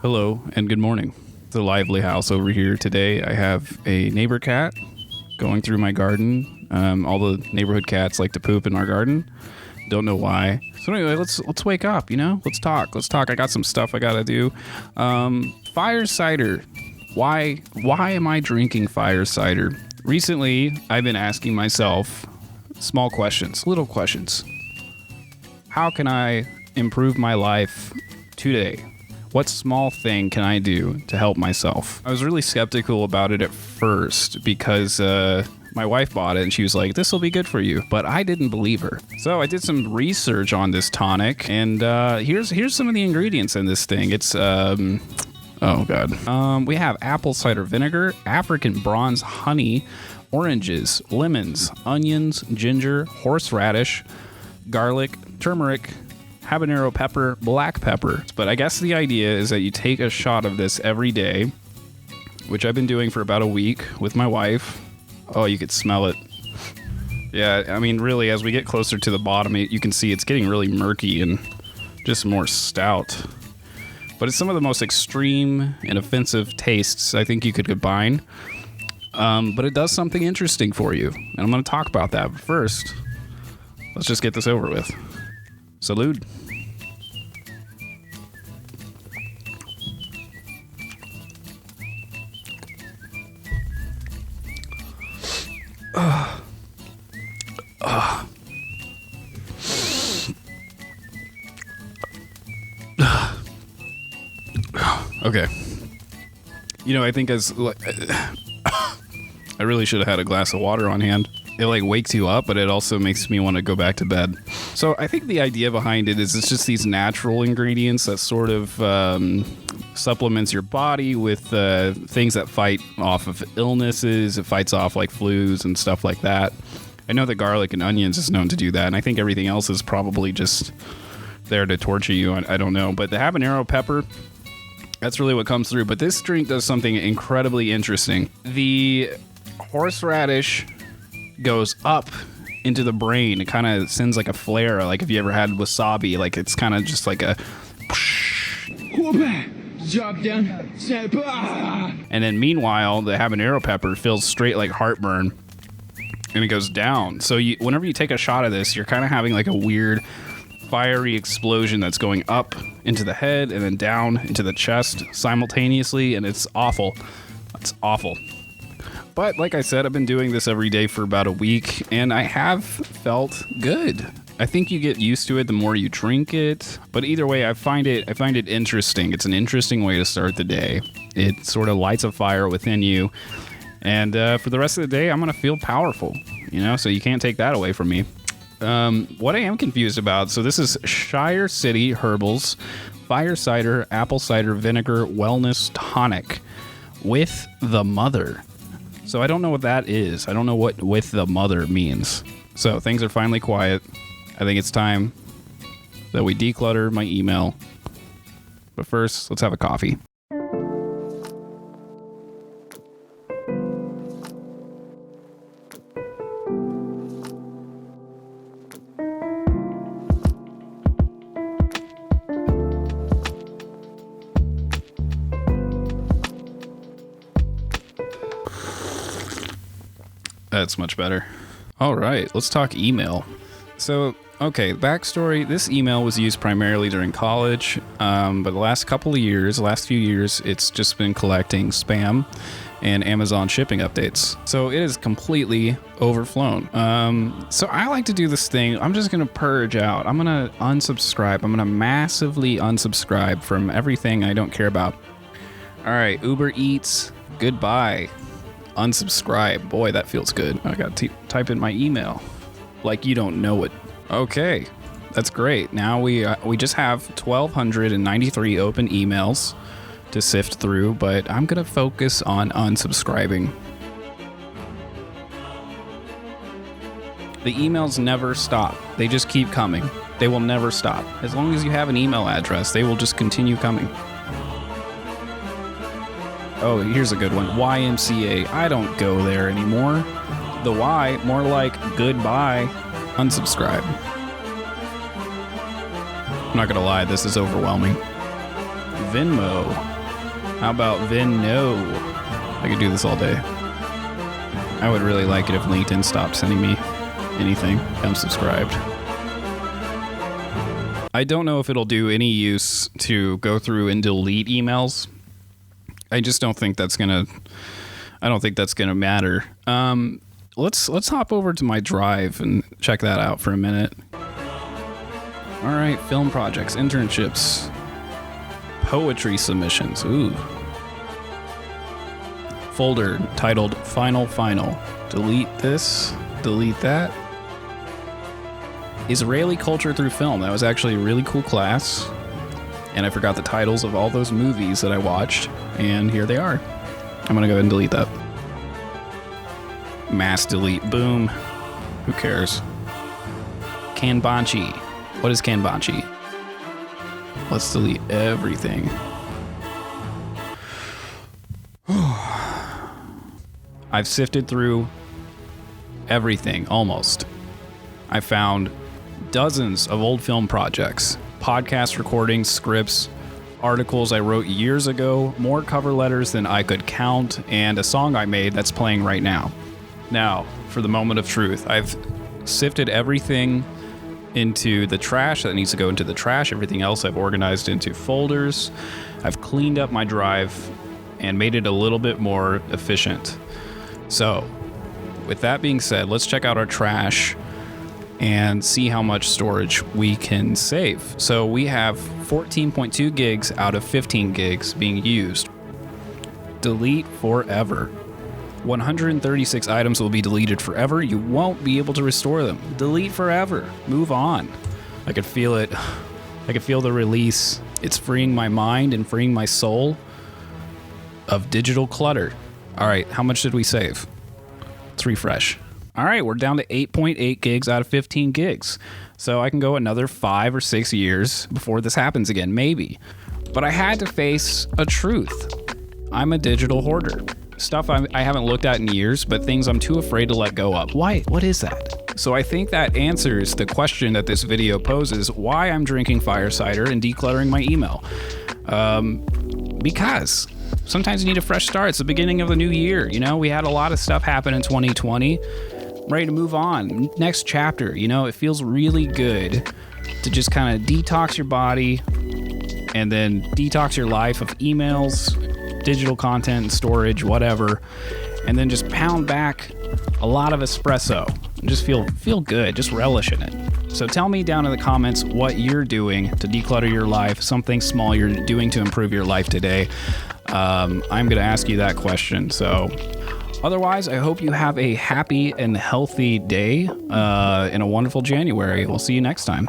Hello and good morning. It's a lively house over here today. I have a neighbor cat going through my garden. All the neighborhood cats like to poop in our garden. Don't know why. So anyway, let's wake up, Let's talk. I got some stuff I gotta do. Fire cider. Why am I drinking fire cider? Recently, I've been asking myself small questions, little questions. How can I improve my life today? What small thing can I do to help myself? I was really skeptical about it at first because my wife bought it and she was like, this will be good for you. But I didn't believe her. So I did some research on this tonic, and here's some of the ingredients in this thing. It's, oh God. We have apple cider vinegar, African bronze honey, oranges, lemons, onions, ginger, horseradish, garlic, turmeric, habanero pepper, black pepper. But I guess the idea is that you take a shot of this every day, which I've been doing for about a week with my wife. Oh, you could smell it. Yeah, I mean, really, as we get closer to the bottom, you can see it's getting really murky and just more stout. But it's some of the most extreme and offensive tastes I think you could combine. But it does something interesting for you, and I'm going to talk about that. But first, let's just get this over with. Salud. Okay. I think I really should have had a glass of water on hand. It wakes you up, but it also makes me want to go back to bed. So I think the idea behind it is it's just these natural ingredients that sort of supplements your body with things that fight off of illnesses. It fights off flus and stuff like that. I know that garlic and onions is known to do that, and I think everything else is probably just there to torture you. I don't know. But the habanero pepper, that's really what comes through. But this drink does something incredibly interesting. The horseradish goes up into the brain. It kind of sends a flare, like if you ever had wasabi, it's kind of just like a drop down, step up. And then meanwhile, the habanero pepper feels straight like heartburn, and it goes down. So whenever you take a shot of this, you're kind of having a weird fiery explosion that's going up into the head and then down into the chest simultaneously, and it's awful. It's awful. But like I said, I've been doing this every day for about a week, and I have felt good. I think you get used to it the more you drink it. But either way, I find it interesting. It's an interesting way to start the day. It sort of lights a fire within you. And for the rest of the day, I'm going to feel powerful, so you can't take that away from me. What I am confused about, so this is Shire City Herbals Fire Cider Apple Cider Vinegar Wellness Tonic with the Mother. So I don't know what that is. I don't know what with the mother means. So things are finally quiet. I think it's time that we declutter my email. But first, let's have a coffee. That's much better. All right, let's talk email. So, okay, backstory. This email was used primarily during college, but the last few years, it's just been collecting spam and Amazon shipping updates. So it is completely overflown. So I like to do this thing. I'm just going to purge out. I'm going to unsubscribe. I'm going to massively unsubscribe from everything I don't care about. All right, Uber Eats, goodbye. Unsubscribe. Boy, that feels good. I got to type in my email like you don't know it. Okay, that's great. Now we just have 1,293 open emails to sift through, but I'm going to focus on unsubscribing. The emails never stop. They just keep coming. They will never stop. As long as you have an email address, they will just continue coming. Oh, here's a good one. YMCA. I don't go there anymore. The Y, more like goodbye. Unsubscribe. I'm not gonna lie, this is overwhelming. Venmo. How about Vin? No. I could do this all day. I would really like it if LinkedIn stopped sending me anything. I'm subscribed. I don't know if it'll do any use to go through and delete emails. I just don't think that's gonna matter. Let's hop over to my drive and check that out for a minute. All right, film projects, internships, poetry submissions. Ooh. Folder titled Final. Delete this, delete that. Israeli culture through film. That was actually a really cool class. And I forgot the titles of all those movies that I watched. And here they are. I'm going to go ahead and delete that. Mass delete. Boom. Who cares? Kanbanchi. What is Kanbanchi? Let's delete everything. I've sifted through everything, almost. I found dozens of old film projects, podcast recordings, scripts, articles I wrote years ago, more cover letters than I could count, and a song I made that's playing right now. Now, for the moment of truth, I've sifted everything into the trash that needs to go into the trash. Everything else I've organized into folders. I've cleaned up my drive and made it a little bit more efficient. So, with that being said, let's check out our trash and see how much storage we can save. So we have 14.2 gigs out of 15 gigs being used. Delete forever. 136 items will be deleted forever. You won't be able to restore them. Delete forever. Move on. I could feel it. I could feel the release. It's freeing my mind and freeing my soul of digital clutter. All right, how much did we save? Let's refresh. All right, we're down to 8.8 gigs out of 15 gigs. So I can go another 5 or 6 years before this happens again, maybe. But I had to face a truth. I'm a digital hoarder. Stuff I haven't looked at in years, but things I'm too afraid to let go of. Why? What is that? So I think that answers the question that this video poses, why I'm drinking Fire Cider and decluttering my email. Because sometimes you need a fresh start. It's the beginning of the new year. You know, we had a lot of stuff happen in 2020. I'm ready to move on. Next chapter. You know, it feels really good to just kind of detox your body and then detox your life of emails, digital content, storage, whatever, and then just pound back a lot of espresso and just feel good, just relish in it. So tell me down in the comments what you're doing to declutter your life, something small you're doing to improve your life today. I'm going to ask you that question. So otherwise, I hope you have a happy and healthy day and a wonderful January. We'll see you next time.